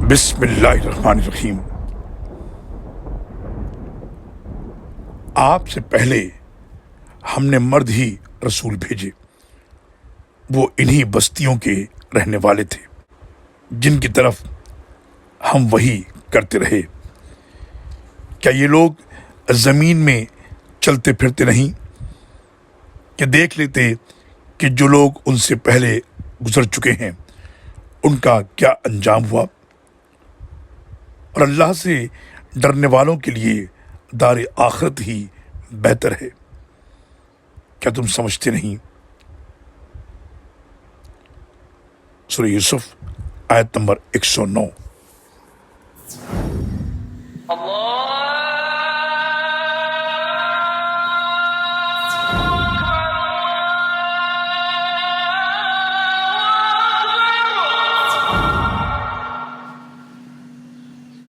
بسم اللہ الرحمن الرحیم۔ آپ سے پہلے ہم نے مرد ہی رسول بھیجے، وہ انہی بستیوں کے رہنے والے تھے جن کی طرف ہم وحی کرتے رہے۔ کیا یہ لوگ زمین میں چلتے پھرتے نہیں کہ دیکھ لیتے کہ جو لوگ ان سے پہلے گزر چکے ہیں ان کا کیا انجام ہوا؟ اور اللہ سے ڈرنے والوں کے لیے دار آخرت ہی بہتر ہے۔ کیا تم سمجھتے نہیں؟ سورہ یوسف آیت نمبر 109۔